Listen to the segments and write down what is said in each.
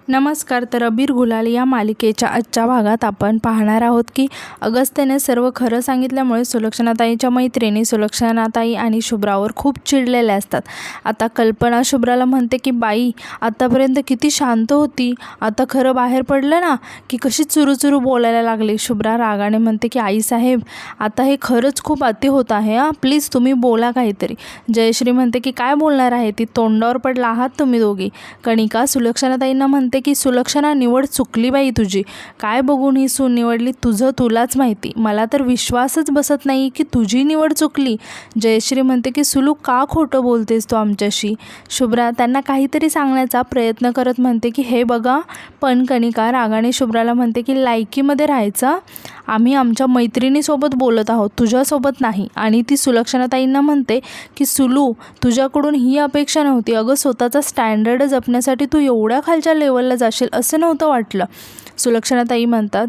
नमस्कार. तर अबीर गुलाल या मालिकेच्या आजच्या भागात आपण पाहणार आहोत की अगस्त्यने सर्व खरं सांगितल्यामुळे सुलक्षणाताईच्या मैत्रिणी सुलक्षणाताई आणि शुभ्रावर खूप चिडलेल्या असतात. आता कल्पना शुभ्राला म्हणते की बाई आतापर्यंत किती शांत होती, आता खरं बाहेर पडलं ना की कशी चुरूचुरू बोलायला लागली. शुभ्रा रागाने म्हणते की आईसाहेब आता हे खरंच खूप अति होत आहे प्लीज तुम्ही बोला काहीतरी. जयश्री म्हणते की काय बोलणार आहे, ती तोंडावर पडला आहात तुम्ही दोघी. कणिका सुलक्षणाताईंना म्हणते की सुलक्षणा निवड चुकली बाई तुझी, काय बघून ही सून निवडली तुझं तुलाच माहिती, मला तर विश्वासच बसत नाही की तुझी निवड चुकली. जयश्री म्हणते की सुलू का खोटं बोलतेस तू आमच्याशी. शुभ्रा त्यांना काहीतरी सांगण्याचा प्रयत्न करत म्हणते की हे बघा. पण कणिका रागाने शुभ्राला म्हणते की लायकीमध्ये राहायचं, आम्ही आमच्या मैत्रिणीसोबत बोलत आहोत तुझ्यासोबत नाही. आणि ती सुलक्षणाताईंना म्हणते की सुलू तुझ्याकडून ही अपेक्षा नव्हती, अगं स्वतःचा स्टँडर्ड जपण्यासाठी तू एवढ्या खालच्या लेवलला जाशील असं नव्हतं वाटलं. सुलक्षणाताई म्हणतात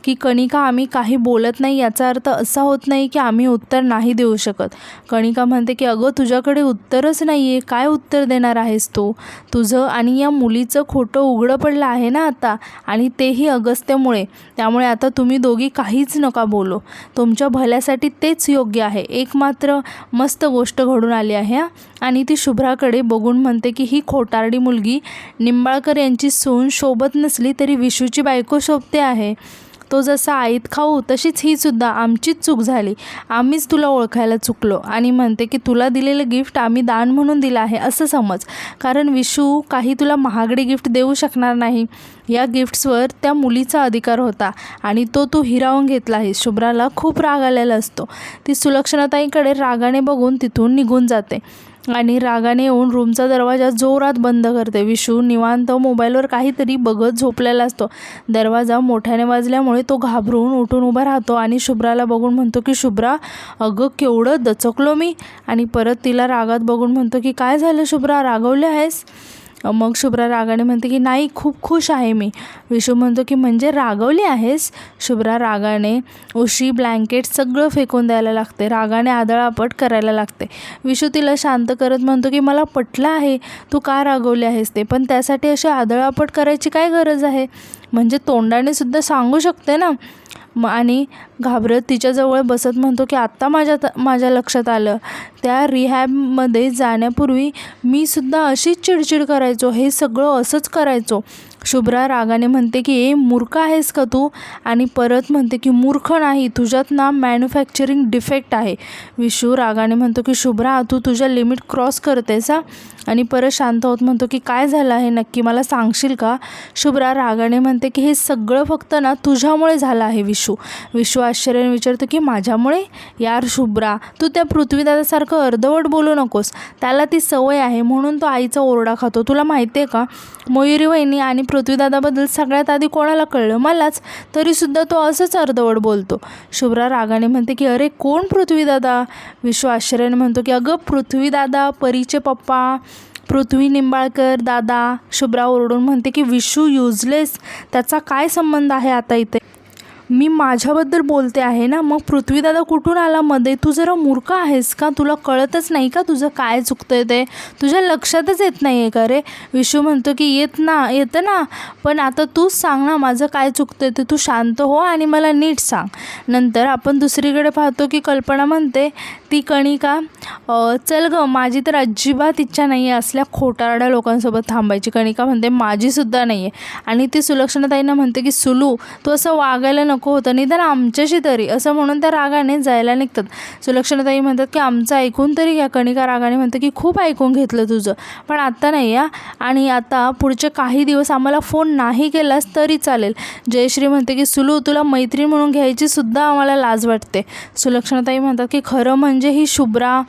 की कणिका आम्ही काही बोलत नाही याचा अर्थ असा होत नाही की आम्ही उत्तर नाही देऊ शकत. कणिका म्हणते की अगं तुझ्याकडे उत्तरच नाही आहे, काय उत्तर देणार आहेस तू. तुझं आणि या मुलीचं खोटं उघडं पडलं आहे ना आता, आणि तेही अगस्त्यमुळे. त्यामुळे आता तुम्ही दोघी काहीच नका बोलू, तुमच्या भल्यासाठी तेच योग्य आहे. एक मात्र मस्त गोष्ट घडून आली आहे आणि ती शुभ्राकडे बघून म्हणते की ही खोटारडी मुलगी निंबाळकर यांची सून शोभत नसली तरी विशूची बायको शोभते आहे. तो जसा आईत खाऊ तशीच ही सुद्धा आमचीच चूक झाली, आम्हीच तुला ओळखायला चुकलो. आणि म्हणते की तुला दिलेलं गिफ्ट आम्ही दान म्हणून दिलं आहे असं समज, कारण विशू काही तुला महागडी गिफ्ट देऊ शकणार नाही. या गिफ्ट्सवर त्या मुलीचा अधिकार होता आणि तो तू हिरावून घेतला आहेस. शुभ्राला खूप राग आलेला असतो. ती सुलक्षणाताईंकडे रागाने बघून तिथून निघून जाते आणि रागाने येऊन रूमचा दरवाजा जोरात बंद करते. विशू निवांत मोबाईलवर काहीतरी बघत झोपलेला असतो. दरवाजा मोठ्याने वाजल्यामुळे तो घाबरून उठून उभा राहतो आणि शुभ्राला बघून म्हणतो की शुभ्रा अगं केवढं दचकलो मी. आणि परत तिला रागात बघून म्हणतो की काय झालं शुभ्रा, रागवले आहेस. मग शुभ्रा रागाने म्हणते की नाही खूप खुश आहे मी. विशू म्हणतो की म्हणजे रागवली आहेस. शुभ्रा रागाने उशी ब्लँकेट सगळं फेकून द्यायला लागते, रागाने आदळापट करायला लागते. विशू तिला शांत करत म्हणतो की मला पटलं आहे तू का रागवली आहेस ते, पण त्यासाठी अशी आदळापट करायची काय गरज आहे, म्हणजे तोंडाने सुद्धा सांगू शकते ना. आणि घाबरत तिच्याजवळ बसत म्हणतो की आत्ता माझ्या लक्षात आलं, त्या रिहॅबमध्ये जाण्यापूर्वी मी सुद्धा अशीच चिडचिड करायचो, हे सगळं असंच करायचो. शुभ्रा रागाने म्हणते की ए मूर्ख आहेस का तू. आणि परत म्हणते की मूर्ख नाही, तुझ्यात ना मॅन्युफॅक्चरिंग डिफेक्ट आहे. विशू रागाने म्हणतो की शुभ्रा तू तुझ्या लिमिट क्रॉस करतेस आणि परत शांत होत म्हणतो की काय झालं आहे नक्की, मला सांगशील का. शुभ्रा रागाने म्हणते की हे सगळं फक्त ना तुझ्यामुळे झालं आहे विशू. विशू आश्चर्याने विचारतो की माझ्यामुळे. यार शुभ्रा तू त्या पृथ्वीदादासारखं अर्धवट बोलू नकोस, त्याला ती सवय आहे म्हणून तो आईचा ओरडा खातो. तुला माहिती आहे का, मयुरी वहिनी आणि पृथ्वीदादाबद्दल सगळ्यात आधी कोणाला कळलं, मलाच, तरीसुद्धा तो असंच अर्धवट बोलतो. शुभ्रा रागाने म्हणते की अरे कोण पृथ्वीदादा. विशू आश्चर्याने म्हणतो की अगं पृथ्वीदादा परीचे पप्पा, पृथ्वी निंबाळकर दादा. शुभ्रा ओरडून म्हणते की विशू युजलेस, त्याचा काय संबंध आहे आता इथे. मी माझ्याबद्दल बोलते आहे ना, मग पृथ्वीदादा कुठून आला मध्ये. तू जरा मूर्ख आहेस का, तुला कळतच नाही का तुझं काय चुकतंय ते, तुझ्या लक्षातच येत नाही आहे का रे. विशू म्हणतो की येतं ना, पण आता तूच सांग ना माझं काय चुकतंय ते, तू शांत हो आणि मला नीट सांग. नंतर आपण दुसरीकडे पाहतो की कल्पना म्हणते ती कणिका चल गं, माझी तर अजिबात इच्छा नाही आहे असल्या खोटारड्या लोकांसोबत थांबायची. कणिका म्हणते माझीसुद्धा नाही आहे. आणि ती सुलक्षणाताईंना म्हणते की सुलू तू असं वागायला नको होतं, निदान आमच्याशी तरी, असं म्हणून त्या रागाने जायला निघतात. सुलक्षणाताई म्हणतात की आमचं ऐकून तरी घ्या. कणिका रागाने म्हणते की खूप ऐकून घेतलं तुझं, पण आत्ता नाही आणि आता पुढचे काही दिवस आम्हाला फोन नाही केलास तरी चालेल. जयश्री म्हणते की सुलू तुला मैत्रीण म्हणून घ्यायची सुद्धा आम्हाला लाज वाटते. सुलक्षणाताई म्हणतात की खरं म्हणजे ही शुभ्रा.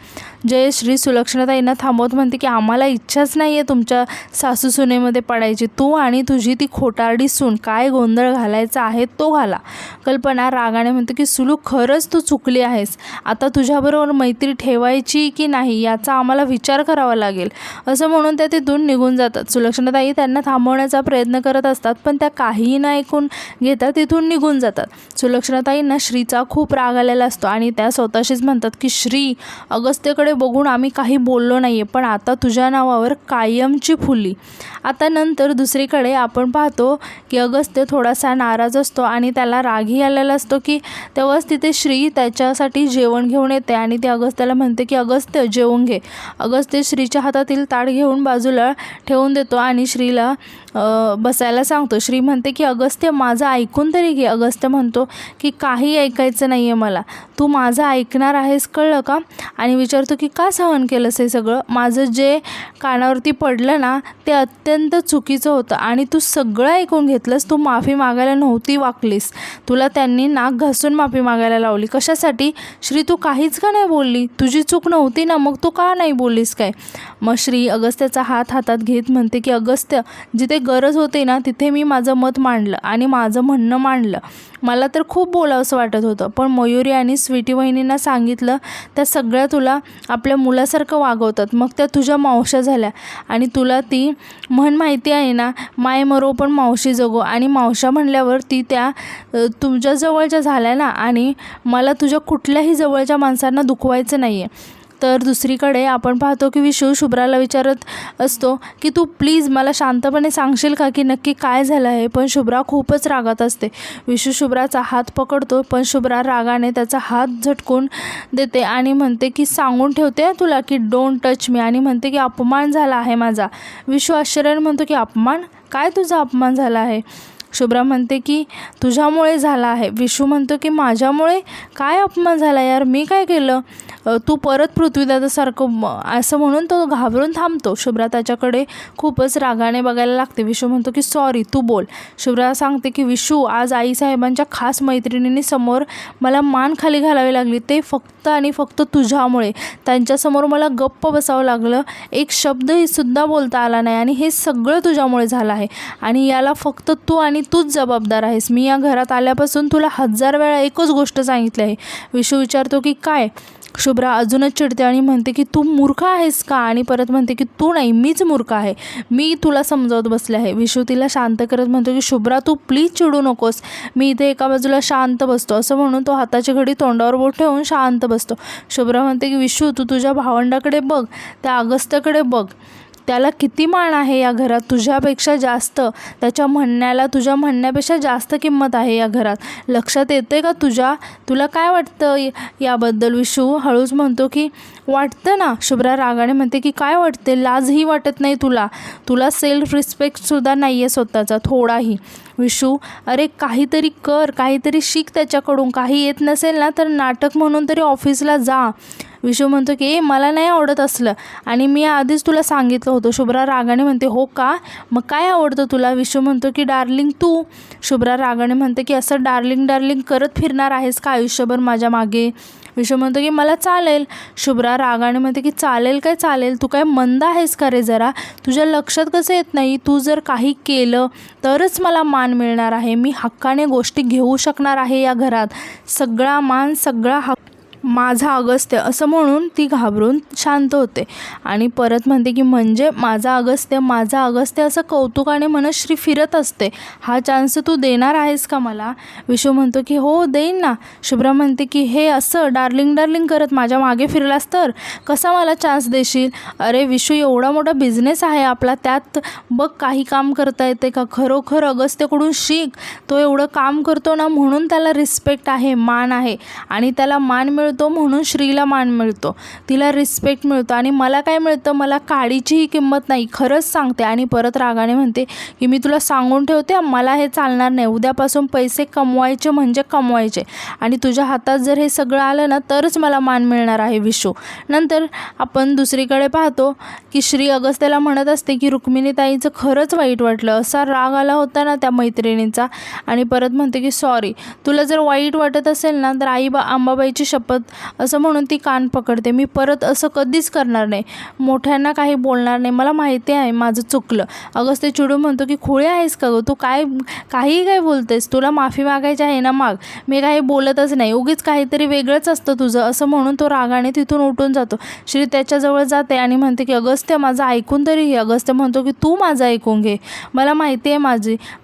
जयश्री सुलक्षणाताईंना थांबवत म्हणते की आम्हाला इच्छाच नाही आहे तुमच्या सासू सुनेमध्ये पडायची, तू आणि तुझी ती खोटारडी सून काय गोंधळ घालायचा आहे तो घाला. कल्पना रागाने म्हणते की सुलू खरंच तू चुकली आहेस, आता तुझ्याबरोबर मैत्री ठेवायची की नाही याचा आम्हाला विचार करावा लागेल. असं म्हणून त्या तिथून निघून जातात. सुलक्षणाताई त्यांना थांबवण्याचा प्रयत्न करत असतात पण त्या काहीही न ऐकून घेता तिथून निघून जातात. सुलक्षणाताईंना श्रीचा खूप राग आलेला असतो आणि त्या स्वतःशीच म्हणतात की श्री अगस्त्यकडे बघून आम्ही काही बोललो नाही आहे, पण आता तुझ्या नावावर कायमची फुली. आता नंतर दुसरीकडे आपण पाहतो की अगस्त्य थोडासा नाराज असतो आणि त्याला रागही आलेला असतो की तेव्हाच तिथे श्री त्याच्यासाठी जेवण घेऊन येते आणि ती अगस्त्याला म्हणते की अगस्त्य जेवून घे. अगस्त्य श्रीच्या हातातील ताट घेऊन बाजूला ठेवून देतो आणि श्रीला बसायला सांगतो. श्री म्हणते की अगस्त्य माझं ऐकून तरी घे. अगस्त्य म्हणतो की काही ऐकायचं नाही आहे मला, तू माझं ऐकणार आहेस कळलं का? आणि विचारतो की का सहन केलंस हे सगळं? माझं जे कानावरती पडलं ना ते अत्यंत चुकीचं होतं आणि तू सगळं ऐकून घेतलंस. तू माफी मागायला नव्हती वाकलीस, तुला त्यांनी नाक घासून माफी मागायला लावली. कशासाठी? श्री तू काहीच का नाही बोलली? तुझी चूक नव्हती ना, मग तू का नाही बोललीस काय? मग श्री अगस्त्याचा हात हातात घेत म्हणते की अगस्त्य जिथे गरज होते ना तिथे मी माझं मत मांडलं आणि माझं म्हणणं मांडलं. मला तर खूप बोलावंसं वाटत होतं, पण मयुरी आणि स्वीटी वहिनींना सांगितलं त्या सगळ्या तुला आपल्या मुलासारखं वागवतात. मग त्या तुझ्या मावश्या झाल्या आणि तुला ती म्हण माहिती आहे ना, माय मरो पण मावशी जगो. आणि मावशा म्हणल्यावर ती त्या तुमच्या जवळच्या झाल्या ना, आणि मला तुझ्या कुठल्याही जवळच्या माणसांना दुखवायचं नाही आहे. तर दुसरीकडे आपण पाहतो की विशू शुभ्राला विचारत असतो की तू प्लीज मला शांतपणे सांगशील का की नक्की काय झालं आहे? पण शुभ्रा खूपच रागात असते. विशू शुभ्राचा हात पकडतो, पण शुभ्रा रागाने त्याचा हात झटकून देते आणि म्हणते की सांगून ठेवते तुला की डोंट टच मी, आणि म्हणते की अपमान झाला आहे माझा. विशू आश्चर्याने म्हणतो की अपमान? काय तुझा अपमान झाला आहे? शुभ्रा म्हणते की तुझ्यामुळे झाला आहे. विशू म्हणतो की माझ्यामुळे? काय अपमान झाला यार, मी काय केलं? तू परत पृथ्वीदादासारखं असं म्हणून तो घाबरून थांबतो. शुभ्रा त्याच्याकडे खूपच रागाने बघायला लागते. विशू म्हणतो की सॉरी तू बोल. शुभ्रा सांगते की विशू आज आईसाहेबांच्या खास मैत्रिणींनी समोर मला मान खाली घालावी लागली, ते फक्त आणि फक्त तुझ्यामुळे. त्यांच्यासमोर मला गप्प बसावं लागलं, एक शब्दही सुद्धा बोलता आला नाही, आणि हे सगळं तुझ्यामुळे झालं आहे आणि याला फक्त तू आणि तूच जबाबदार आहेस. मी या घरात आल्यापासून तुला 1000 वेळा एकच गोष्ट सांगितली आहे. विशू विचारतो की काय? शुभ्रा अजूनच चिडते आणि म्हणते की तू मूर्ख आहेस का? आणि परत म्हणते की तू नाही, मीच मूर्ख आहे, मी तुला समजावत बसले आहे. विशू तिला शांत करत म्हणतो की शुभ्रा तू प्लीज चिडू नकोस, मी इथे एका बाजूला शांत बसतो. असं म्हणून तो हाताची घडी तोंडावर बोट ठेवून शांत बसतो. शुभ्रा म्हणते की विशू तू तुझ्या भावंडाकडे बघ, त्या अगस्त्याकडे बघ, त्याला किती मान आहे या घरात, तुझ्यापेक्षा जास्त. त्याच्या म्हणण्याला तुझ्या म्हणण्यापेक्षा जास्त किंमत आहे या घरात. लक्षात येते का तुला काय वाटतं याबद्दल? विशू हळूच म्हणतो की वाटतं ना. शुभ्रा रागाने म्हणते की काय वाटते? लाजही वाटत नाही तुला सेल्फ रिस्पेक्टसुद्धा नाही आहे स्वतःचा थोडाही. विशू अरे काहीतरी कर, काहीतरी शिक त्याच्याकडून. काही येत नसेल ना तर नाटक म्हणून तरी ऑफिसला जा. विशू म्हणतो की मला नाही आवडत असलं, आणि मी आधीच तुला सांगितलं होतं. शुभ्रा रागाने म्हणते हो का, मग काय आवडतं तुला? विशू म्हणतो की डार्लिंग तू. शुभ्रा रागाने म्हणते की असं डार्लिंग डार्लिंग करत फिरणार आहेस का आयुष्यभर माझ्या मागे? विशू म्हणतो की मला चालेल. शुभ्रा रागाने म्हणते की चालेल काय चालेल? तू काय मंद आहेस का रे जरा? तुझ्या लक्षात कसं येत नाही? तू जर काही केलं तरच मला मान मिळणार आहे, मी हक्काने गोष्टी घेऊ शकणार आहे या घरात. सगळा मान सगळा हक्क माझा अगस्त्य. असं म्हणून ती घाबरून शांत होते आणि परत म्हणते की म्हणजे माझा अगस्त्य असं कौतुकाने म्हणत श्री फिरत असते. हा चान्स तू देणार आहेस का मला? विशू म्हणतो की हो देईन ना. शुभ्रा म्हणते की हे असं डार्लिंग डार्लिंग करत माझ्या मागे फिरलास तर कसा मला चान्स देशील? अरे विशू एवढा मोठा बिझनेस आहे आपला, त्यात बघ काही काम करता येते का? खरोखर अगस्त्यकडून शिक. तो एवढं काम करतो ना म्हणून त्याला रिस्पेक्ट आहे, मान आहे, आणि त्याला मान मिळतो म्हणून श्रीला मान मिळतो, तिला रिस्पेक्ट मिळतो, आणि मला काय मिळतं? मला काडीचीही किंमत नाही, खरंच सांगते. आणि परत रागाने म्हणते की मी तुला सांगून ठेवते, मला हे चालणार नाही. उद्यापासून पैसे कमवायचे म्हणजे कमवायचे, आणि तुझ्या हातात जर हे सगळं आलं ना तरच मला मान मिळणार आहे विशू. नंतर आपण दुसरीकडे पाहतो की श्री अगस्त्याला म्हणत असते की रुक्मिणीताईचं खरंच वाईट वाटलं, असा राग आला होता ना त्या मैत्रिणींचा. आणि परत म्हणते की सॉरी, तुला जर वाईट वाटत असेल ना तर अंबाबाईची शपथ, असं म्हणून ती कान पकडते. मी परत असं कधीच करणार नाही, मोठ्यांना काही बोलणार नाही, मला माहिती आहे माझं चुकलं. अगस्त्य चिडून म्हणतो की खुळे आहेस का गं तू? काही काय बोलतेस? तुला माफी मागायची आहे ना माग, मी काही बोलतच नाही, उगीच काहीतरी वेगळंच असतं तुझं. असं म्हणून तो रागाने तिथून उठून जातो. श्री त्याच्याजवळ जाते आणि म्हणते की अगस्त्य माझं ऐकून तरी घे. अगस्त्य म्हणतो की तू माझं ऐकून घे, मला माहिती आहे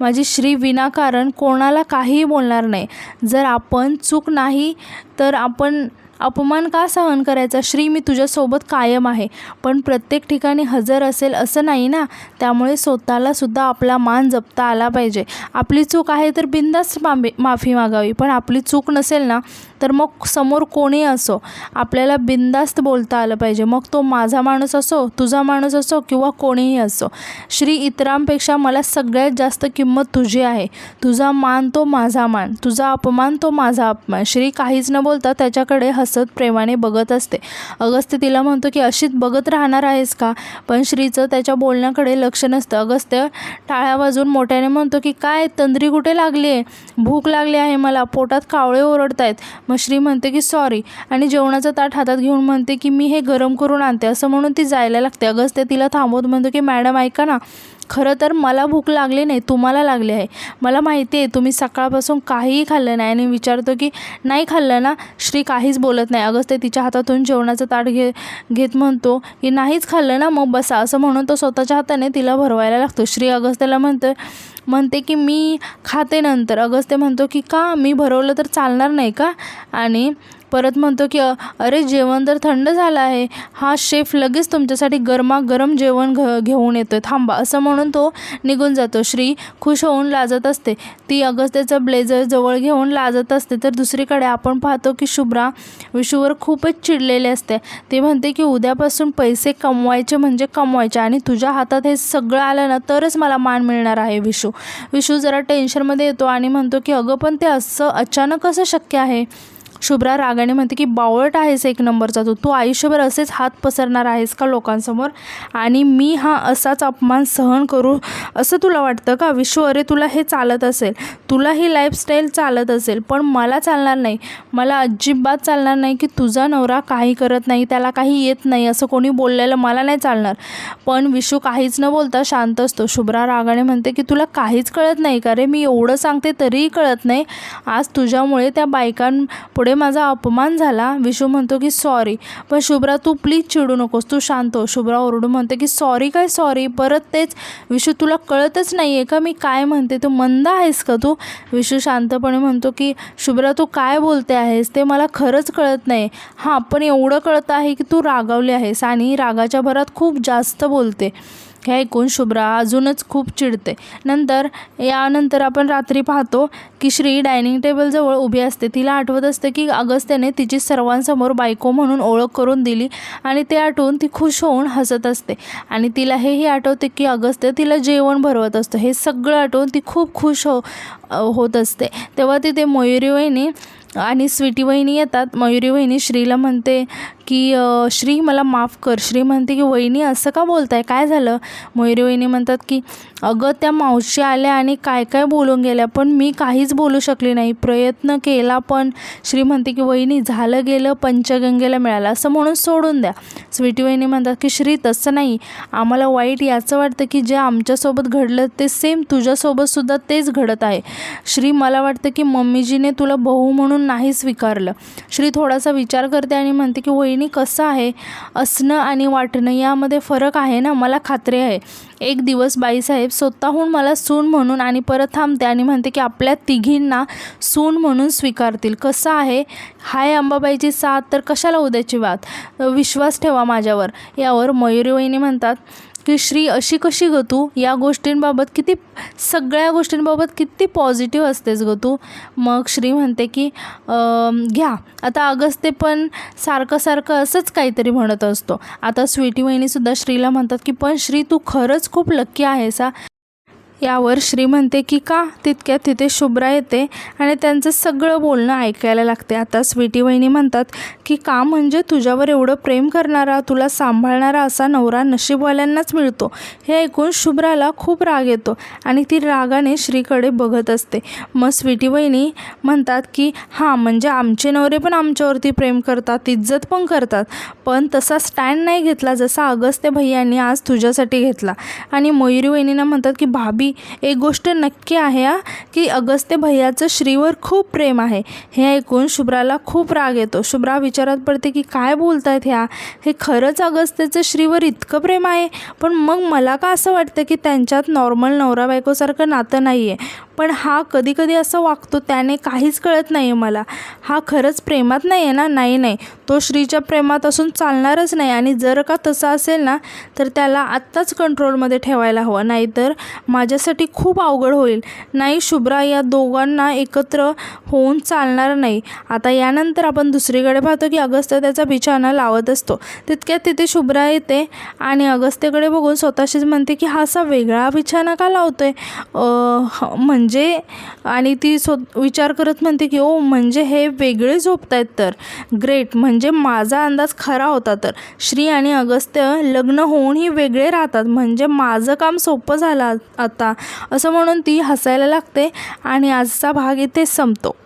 माझी श्री विनाकारण कोणाला काहीही बोलणार नाही. जर आपण चूक नाही तर आपण अपमान का सहन करायचा? श्री, मी तुझ्यासोबत कायम आहे, पण प्रत्येक ठिकाणी हजर असेल असं नाही ना. त्यामुळे स्वतःला सुद्धा आपला मान जपता आला पाहिजे. आपली चूक आहे तर बिनधास्त माफी मागावी, पण आपली चूक नसेल ना तर मग समोर कोणी असो आपल्याला बिनधास्त बोलता आलं पाहिजे. मग तो माझा माणूस असो, तुझा माणूस असो किंवा कोणीही असो. श्री, इतरांपेक्षा मला सगळ्यात जास्त किंमत तुझी आहे. तुझा मान तो माझा मान, तुझा अपमान तो माझा अपमान. श्री काहीच न बोलता त्याच्याकडे हसत प्रेमाने बघत असते. अगस्त्य तिला म्हणतो की अशीच बघत राहणार आहेस का? पण श्रीचं त्याच्या बोलण्याकडे लक्ष नसतं. अगस्त्य टाळ्या वाजवून मोठ्याने म्हणतो की काय तंद्री कुठे लागली आहे? भूक लागली आहे मला, पोटात कावळे ओरडत आहेत. मग श्री म्हणते की सॉरी आणि जेवणाचं ताट हातात घेऊन म्हणते की मी हे गरम करून आणते. असं म्हणून ती जायला लागते. अगस्त्य तिला थांबवत म्हणतो की मॅडम ऐका ना, खरं तर मला भूक लागली नाही, तुम्हाला लागली आहे. मला माहिती आहे तुम्ही सकाळपासून काहीही खाल्लं नाही. आणि विचारतो की नाही खाल्लं ना? श्री काहीच बोलत नाही. अगस्त्य तिच्या हातातून जेवणाचं ताट घेत म्हणतो की नाहीच खाल्लं ना, मग बसा. असं म्हणून तो स्वतःच्या हाताने तिला भरवायला लागतो. श्री अगस्त्याला म्हणते की मी खाते नंतर. अगस्त्य म्हणतो की का, मी भरवलं तर चालणार नाही का? आणि परत म्हणतो की अरे जेवण तर थंड झालं आहे, हा शेफ लगेच तुमच्यासाठी गरमागरम जेवण घेऊन येतो, थांबा. असं म्हणून तो निघून जातो. श्री खुश होऊन लाजत असते. ती अगस्त्याचं ब्लेझर जवळ घेऊन लाजत असते. तर दुसरीकडे आपण पाहतो की शुभ्रा विशूवर खूपच चिडलेली असते. ती म्हणते की उद्यापासून पैसे कमवायचे म्हणजे कमवायचे आणि तुझ्या हातात हे सगळं आलं ना तरच मला मान मिळणार आहे. विशू जरा टेन्शनमध्ये येतो आणि म्हणतो की अगं पण ते असं अचानक कसं शक्य आहे? शुभ्रा रागाने म्हणते की बावळट आहेस एक नंबरचा तू आयुष्यभर असेच हात पसरणार आहेस का लोकांसमोर? आणि मी हा असाच अपमान सहन करू असं तुला वाटतं का? विशू, अरे तुला हे चालत असेल, तुला ही लाईफस्टाईल चालत असेल, पण मला चालणार नाही. मला अजिबात चालणार नाही की तुझा नवरा काही करत नाही, त्याला काही येत नाही असं कोणी बोललेलं मला नाही चालणार. पण विशू काहीच न बोलता शांत असतो. शुभ्रा रागाने म्हणते की तुला काहीच कळत नाही का रे? मी एवढं सांगते तरीही कळत नाही. आज तुझ्यामुळे त्या बायकांपुढे माझा अपमान झाला. विशू म्हणतो की सॉरी. पण शुभ्रा तू प्लीज चिडू नकोस, तू शांत हो. शुभ्रा ओरडून म्हणते की सॉरी काय सॉरी, परत तेच. विशू, तुला कळतच नाही आहे का मी काय म्हणते? तू मंद आहेस का तू? विशू शांतपणे म्हणतो की शुभ्रा तू काय बोलते आहेस ते मला खरंच कळत नाही. हां, पण एवढं कळत आहे की तू रागावली आहेस आणि रागाच्या भरात खूप जास्त बोलते. हे ऐकून शुभ्रा अजूनच खूप चिडते. यानंतर आपण रात्री पाहतो की श्री डायनिंग टेबलजवळ उभी असते. तिला आठवत असते की अगस्त्याने तिची सर्वांसमोर बायको म्हणून ओळख करून दिली आणि ते आठवून ती खुश होऊन हसत असते. आणि तिला हेही आठवते की अगस्त्य तिला जेवण भरवत असतो. हे सगळं आठवून ती खूप खुश होत असते. तेव्हा तिथे मयुरी वहिनी आणि स्वीटी वहिनी येतात. मयुरी वहिनी श्रीला म्हणते की श्री मला माफ कर. श्री म्हणते की वहिनी असं का बोलताय, काय झालं? मयुरी वहिनी म्हणतात की अगं त्या मावशी आल्या आणि काय काय बोलून गेल्या, पण मी काहीच बोलू शकली नाही, प्रयत्न केला पण. श्री म्हणते की वहिनी झालं गेलं, पंचगंगेला मिळालं असं म्हणून सोडून द्या. स्वीटी वहिनी म्हणतात की श्री तसं नाही, आम्हाला वाईट याचं वाटतं की जे आमच्यासोबत घडलं ते सेम तुझ्यासोबतसुद्धा तेच घडत आहे. श्री मला वाटतं की मम्मीजीने तुला बहू म्हणून नाही स्वीकारलं. श्री थोडासा विचार करते आणि म्हणते की वहिनी कसं आहे, असणं आणि वाटणं यामध्ये फरक आहे ना. मला खात्री आहे एक दिवस बाईसाहेब स्वतःहून मला सून म्हणून आणि परत थांबते आणि म्हणते की आपल्या तिघींना सून म्हणून स्वीकारतील. कसं आहे, हाय अंबाबाईची साथ तर कशाला उद्याची वाद, विश्वास ठेवा माझ्यावर. यावर मयुरी वहिनी म्हणतात की श्री अशी कशी गं तू, या गोष्टींबाबत सगळ्या गोष्टींबाबत किती पॉझिटिव्ह असतेस गं तू. मग श्री म्हणते की घ्या आता अगस्त्य पण सारखं असंच काहीतरी म्हणत असतो. आता स्वीटी वहिनीसुद्धा श्रीला म्हणतात की पण श्री तू खरंच खूप लक्की आहेस हा. यावर श्री म्हणते की का? तितक्यात तिथे शुभ्रा येते आणि त्यांचं सगळं बोलणं ऐकायला लागते. आता स्वीटी वहिनी म्हणतात की का म्हणजे तुझ्यावर एवढं प्रेम करणारा, तुला सांभाळणारा असा नवरा नशीबवाल्यांनाच मिळतो. हे ऐकून शुभ्राला खूप राग येतो आणि ती रागाने श्रीकडे बघत असते. मग स्वीटी वहिनी म्हणतात की हां म्हणजे आमचे नवरे पण आमच्यावरती प्रेम करतात, इज्जत पण करतात, पण तसा स्टँड नाही घेतला जसा अगस्त्य भैयांनी आज तुझ्यासाठी घेतला. आणि मयुरी वहिनींना म्हणतात की भाभी एक गोष्ट नक्की आहे की अगस्त्य भैयाचं श्रीवर खूप प्रेम आहे. हे ऐकून शुभ्राला खूप राग येतो. शुभ्रा विचारात पडते की काय बोलतायत हे खरंच अगस्त्याचं श्रीवर इतकं प्रेम आहे? पण मग मला का असं वाटतं की त्यांच्यात नॉर्मल नवरा बायकोसारखं नातं नाही आहे. पण हा कधी कधी असं वागतो, त्याने काहीच कळत नाही आहे मला. हा खरंच प्रेमात नाही आहे ना? नाही, तो श्रीच्या प्रेमात असून चालणारच नाही. आणि जर का तसं असेल ना, तर त्याला आत्ताच कंट्रोलमध्ये ठेवायला हवं, नाहीतर माझ्यासाठी खूप अवघड होईल. नाही शुभ्रा, या दोघांना एकत्र होऊन चालणार नाही. आता यानंतर आपण दुसरीकडे पाहतो की अगस्त्य त्याचा बिछाना लावत असतो. तितक्यात तिथे शुभ्रा येते आणि अगस्त्यकडे बघून स्वतःशीच म्हणते की हा असा वेगळा बिछाना का लावतोय, म्हणजे. आणि ती विचार करत म्हणते की ओ, म्हणजे हे वेगळे झोपतायत, तर ग्रेट, म्हणजे माझा अंदाज खरा होता. तर श्री आणि अगस्त्य लग्न होऊनही वेगळे राहतात, म्हणजे माझं काम सोपं झालं आता, असं म्हणून ती हसायला लागते. आणि आजचा भाग इथेच संपतो.